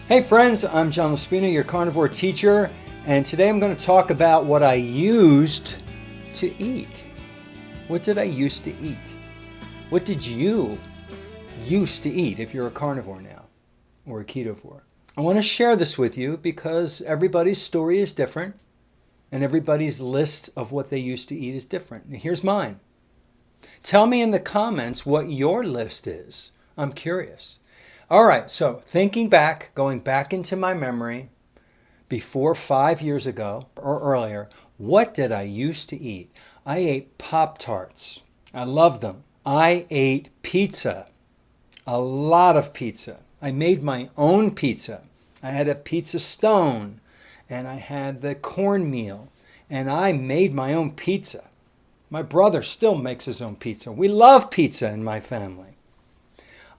Hey friends, I'm John Laspina, your carnivore teacher, and today I'm going to talk about what I used to eat. What did I used to eat? What did you used to eat if you're a carnivore now or a ketovore? I want to share this with you because everybody's story is different and everybody's list of what they used to eat is different. And here's mine. Tell me in the comments what your list is. I'm curious. All right, so thinking back, going back into my memory, before 5 years ago or earlier, what did I used to eat? I ate Pop-Tarts. I loved them. I ate pizza, a lot of pizza. I made my own pizza. I had a pizza stone, and I had the cornmeal, and I made my own pizza. My brother still makes his own pizza. We love pizza in my family.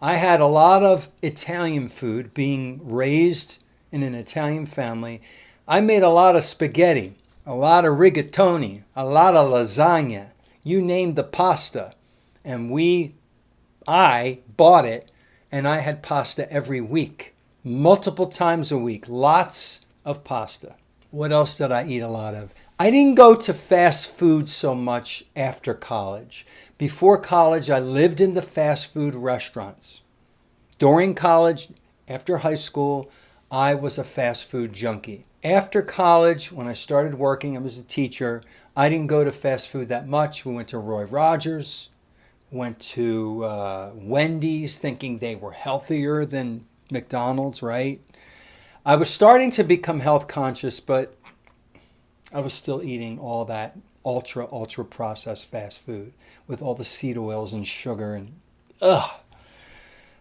I had a lot of Italian food, being raised in an Italian family. I made a lot of spaghetti, a lot of rigatoni, a lot of lasagna. You name the pasta. And I bought it, and I had pasta every week, multiple times a week, lots of pasta. What else did I eat a lot of? I didn't go to fast food so much after college. Before college, I lived in the fast food restaurants. During college, after high school, I was a fast food junkie. After college, when I started working, I was a teacher. I didn't go to fast food that much. We went to Roy Rogers, went to Wendy's, thinking they were healthier than McDonald's, right? I was starting to become health conscious, but I was still eating all that ultra processed fast food with all the seed oils and sugar and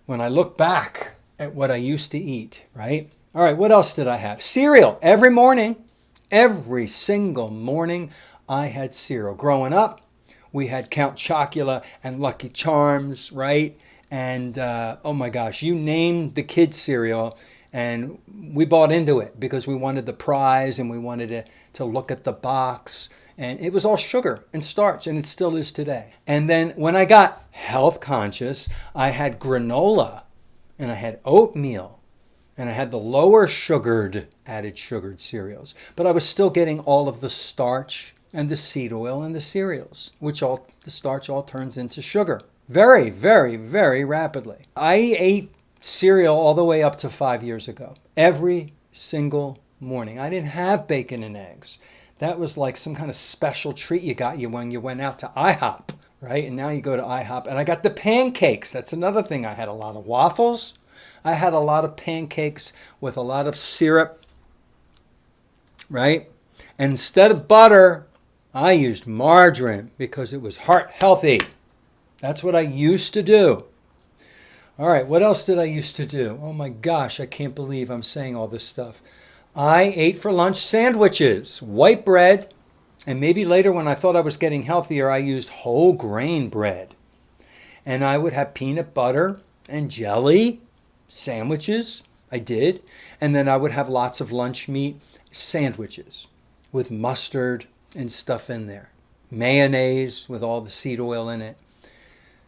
when I look back at what I used to eat, right? All right, what else did I have? Cereal. Every morning, every single morning, I had cereal. Growing up, we had Count Chocula and Lucky Charms, right? And oh my gosh, you name the kids' cereal, and we bought into it because we wanted the prize and we wanted to look at the box. And it was all sugar and starch, and it still is today. And then when I got health conscious, I had granola, and I had oatmeal, and I had the lower added sugared cereals. But I was still getting all of the starch and the seed oil and the cereals, the starch all turns into sugar. Very, very, very rapidly. I ate cereal all the way up to 5 years ago. Every single morning. I didn't have bacon and eggs. That was like some kind of special treat you got when you went out to IHOP, right? And now you go to IHOP. And I got the pancakes. That's another thing. I had a lot of waffles. I had a lot of pancakes with a lot of syrup, right? And instead of butter, I used margarine because it was heart healthy. That's what I used to do. All right, what else did I used to do? Oh my gosh, I can't believe I'm saying all this stuff. I ate for lunch sandwiches, white bread, and maybe later when I thought I was getting healthier, I used whole grain bread. And I would have peanut butter and jelly sandwiches. I did. And then I would have lots of lunch meat sandwiches with mustard and stuff in there. Mayonnaise with all the seed oil in it.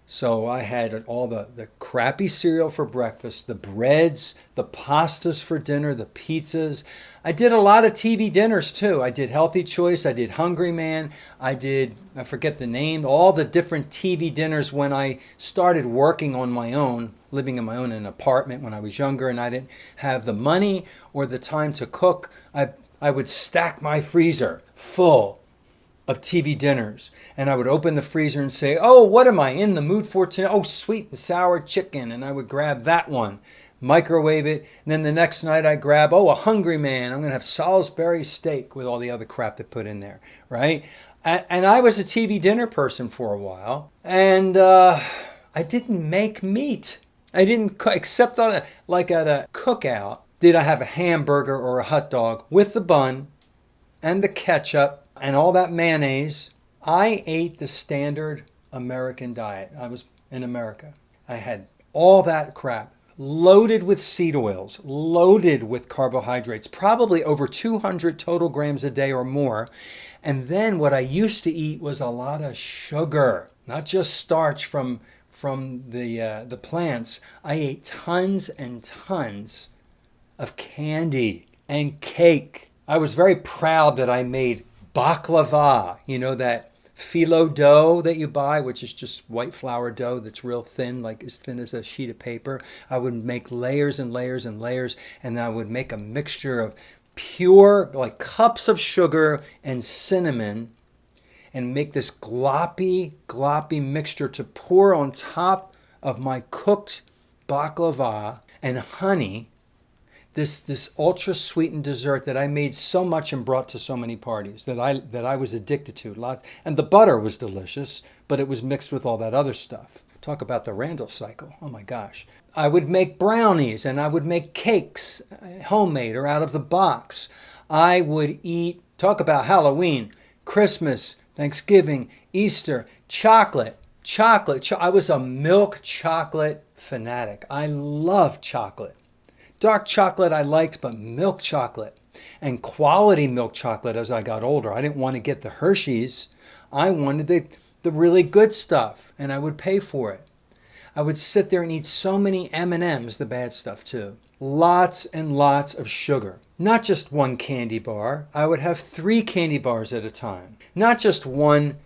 So I had all the crappy cereal for breakfast, the breads, the pastas for dinner, the pizzas. I did a lot of TV dinners too. I did Healthy Choice. I did Hungry Man. I forget the name, all the different TV dinners when I started working on my own, living on my own in an apartment when I was younger and I didn't have the money or the time to cook. I would stack my freezer full of TV dinners. And I would open the freezer and say, oh, what am I in the mood for today? Oh, sweet and sour chicken. And I would grab that one, microwave it. And then the next night I grab, a Hungry Man. I'm going to have Salisbury steak with all the other crap they put in there, right? And I was a TV dinner person for a while. And I didn't make meat. I didn't cook, except like at a cookout, did I have a hamburger or a hot dog with the bun and the ketchup and all that mayonnaise. I ate the standard American diet. I was in America. I had all that crap loaded with seed oils, loaded with carbohydrates, probably over 200 total grams a day or more. And then what I used to eat was a lot of sugar, not just starch from the plants. I ate tons and tons of candy and cake. I was very proud that I made baklava, that phyllo dough that you buy, which is just white flour dough that's real thin, like as thin as a sheet of paper. I would make layers and layers and layers, and then I would make a mixture of pure, like cups of sugar and cinnamon, and make this gloppy mixture to pour on top of my cooked baklava and honey. This ultra sweetened dessert that I made so much and brought to so many parties that I was addicted to. Lots, and the butter was delicious, but it was mixed with all that other stuff. Talk about the Randall cycle. Oh my gosh. I would make brownies and I would make cakes, homemade or out of the box. I would eat, talk about Halloween, Christmas, Thanksgiving, Easter, chocolate. I was a milk chocolate fanatic. I love chocolate. Dark chocolate I liked, but milk chocolate and quality milk chocolate as I got older. I didn't want to get the Hershey's. I wanted the really good stuff, and I would pay for it. I would sit there and eat so many M&Ms, the bad stuff too. Lots and lots of sugar. Not just one candy bar. I would have 3 candy bars at a time. Not just one,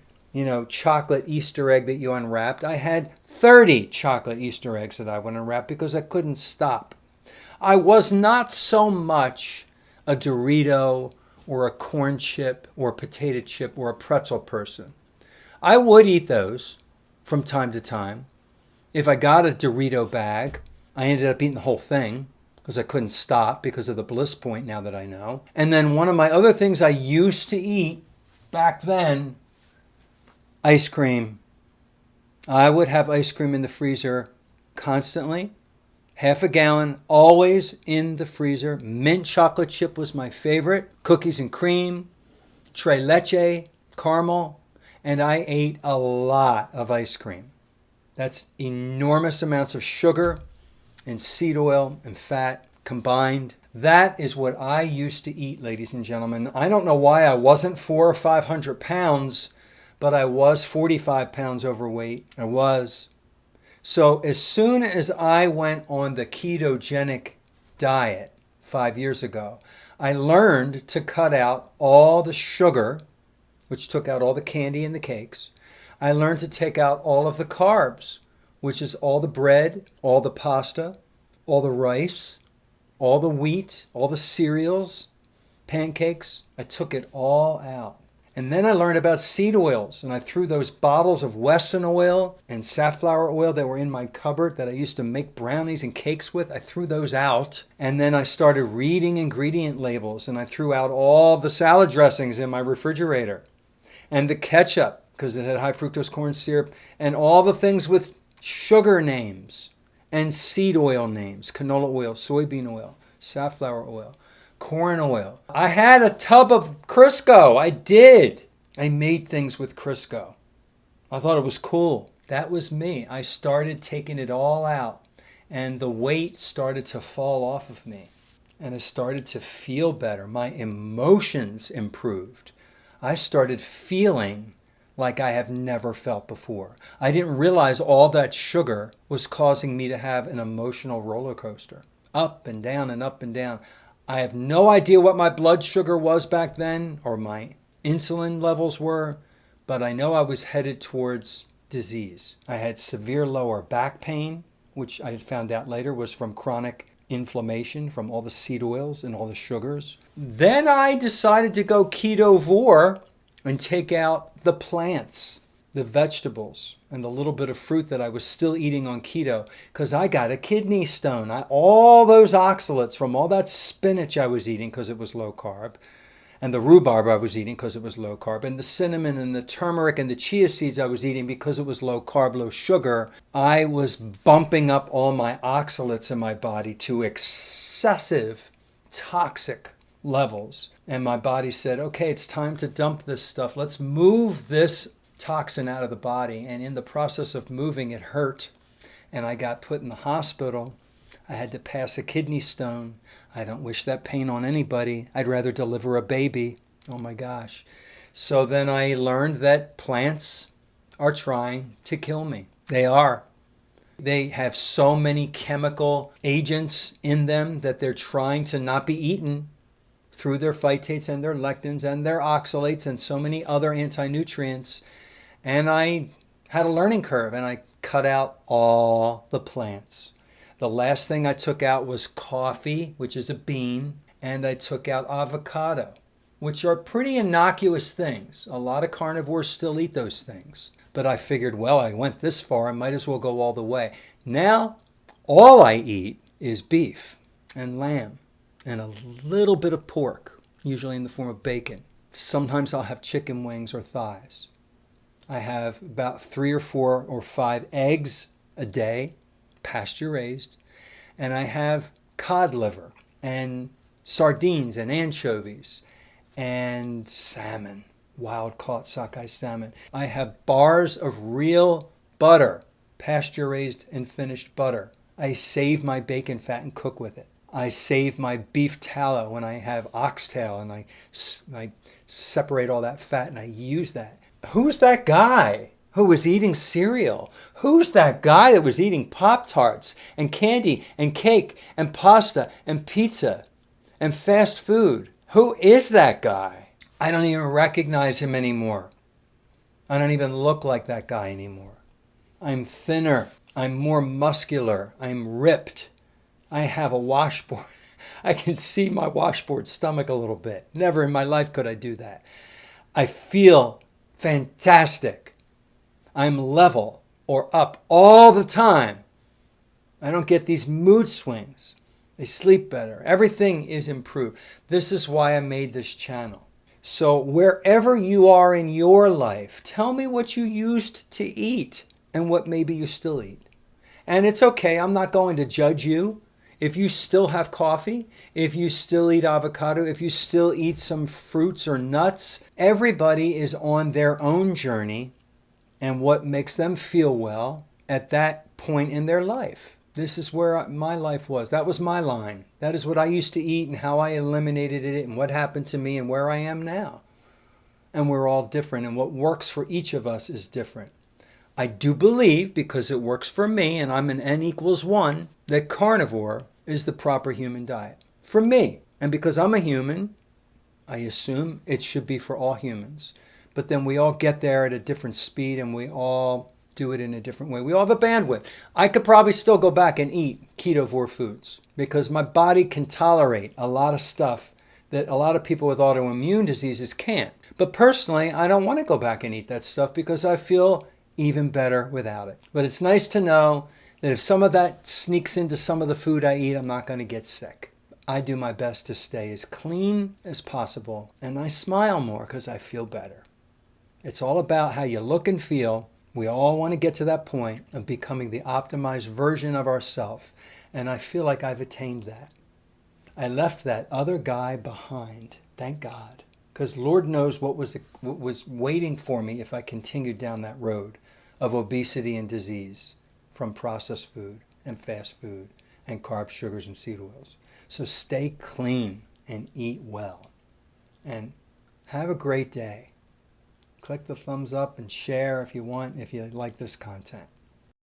chocolate Easter egg that you unwrapped. I had 30 chocolate Easter eggs that I would unwrap because I couldn't stop. I was not so much a Dorito or a corn chip or a potato chip or a pretzel person. I would eat those from time to time. If I got a Dorito bag, I ended up eating the whole thing because I couldn't stop because of the bliss point now that I know. And then one of my other things I used to eat back then, ice cream. I would have ice cream in the freezer constantly. Half a gallon, always in the freezer. Mint chocolate chip was my favorite. Cookies and cream, tres leche, caramel, and I ate a lot of ice cream. That's enormous amounts of sugar and seed oil and fat combined. That is what I used to eat, ladies and gentlemen. I don't know why I wasn't 400 or 500 pounds, but I was 45 pounds overweight. I was. So as soon as I went on the ketogenic diet 5 years ago, I learned to cut out all the sugar, which took out all the candy and the cakes. I learned to take out all of the carbs, which is all the bread, all the pasta, all the rice, all the wheat, all the cereals, pancakes. I took it all out. And then I learned about seed oils, and I threw those bottles of Wesson oil and safflower oil that were in my cupboard that I used to make brownies and cakes with. I threw those out. And then I started reading ingredient labels, and I threw out all the salad dressings in my refrigerator and the ketchup because it had high fructose corn syrup and all the things with sugar names and seed oil names, canola oil, soybean oil, safflower oil, corn oil. I had a tub of Crisco. I did. I made things with Crisco. I thought it was cool. That was me. I started taking it all out, and the weight started to fall off of me, and I started to feel better. My emotions improved. I started feeling like I have never felt before. I didn't realize all that sugar was causing me to have an emotional roller coaster. Up and down and up and down. I have no idea what my blood sugar was back then or my insulin levels were, but I know I was headed towards disease. I had severe lower back pain, which I found out later was from chronic inflammation from all the seed oils and all the sugars. Then I decided to go ketovore and take out the plants, the vegetables, and the little bit of fruit that I was still eating on keto because I got a kidney stone. All those oxalates from all that spinach I was eating because it was low carb, and the rhubarb I was eating because it was low carb, and the cinnamon and the turmeric and the chia seeds I was eating because it was low carb, low sugar. I was bumping up all my oxalates in my body to excessive toxic levels. And my body said, okay, it's time to dump this stuff. Let's move this toxin out of the body. And in the process of moving, it hurt. And I got put in the hospital. I had to pass a kidney stone. I don't wish that pain on anybody. I'd rather deliver a baby. Oh my gosh. So then I learned that plants are trying to kill me. They are. They have so many chemical agents in them that they're trying to not be eaten through their phytates and their lectins and their oxalates and so many other anti-nutrients. And I had a learning curve, and I cut out all the plants. The last thing I took out was coffee, which is a bean, and I took out avocado, which are pretty innocuous things. A lot of carnivores still eat those things. But I figured, well, I went this far, I might as well go all the way. Now, all I eat is beef and lamb and a little bit of pork, usually in the form of bacon. Sometimes I'll have chicken wings or thighs. I have about 3 or 4 or 5 eggs a day, pasture raised, and I have cod liver and sardines and anchovies and salmon, wild caught sockeye salmon. I have bars of real butter, pasture raised and finished butter. I save my bacon fat and cook with it. I save my beef tallow when I have oxtail, and I separate all that fat and I use that. Who's that guy who was eating cereal? Who's that guy that was eating Pop-Tarts and candy and cake and pasta and pizza and fast food? Who is that guy? I don't even recognize him anymore. I don't even look like that guy anymore. I'm thinner. I'm more muscular. I'm ripped. I have a washboard. I can see my washboard stomach a little bit. Never in my life could I do that. I feel fantastic. I'm level or up all the time. I don't get these mood swings. I sleep better. Everything is improved. This is why I made this channel. So wherever you are in your life, tell me what you used to eat and what maybe you still eat. And it's okay. I'm not going to judge you. If you still have coffee, if you still eat avocado, if you still eat some fruits or nuts, everybody is on their own journey and what makes them feel well at that point in their life. This is where my life was. That was my line. That is what I used to eat and how I eliminated it and what happened to me and where I am now. And we're all different, and what works for each of us is different. I do believe, because it works for me and I'm an N=1, that carnivore is the proper human diet. For me. And because I'm a human, I assume it should be for all humans. But then we all get there at a different speed and we all do it in a different way. We all have a bandwidth. I could probably still go back and eat ketovore foods because my body can tolerate a lot of stuff that a lot of people with autoimmune diseases can't. But personally, I don't want to go back and eat that stuff because I feel even better without it. But it's nice to know that if some of that sneaks into some of the food I eat, I'm not going to get sick. I do my best to stay as clean as possible, and I smile more because I feel better. It's all about how you look and feel. We all want to get to that point of becoming the optimized version of ourselves, and I feel like I've attained that. I left that other guy behind, thank God, because Lord knows what was waiting for me if I continued down that road of obesity and disease from processed food and fast food and carbs, sugars, and seed oils. So stay clean and eat well. And have a great day. Click the thumbs up and share if you want, if you like this content.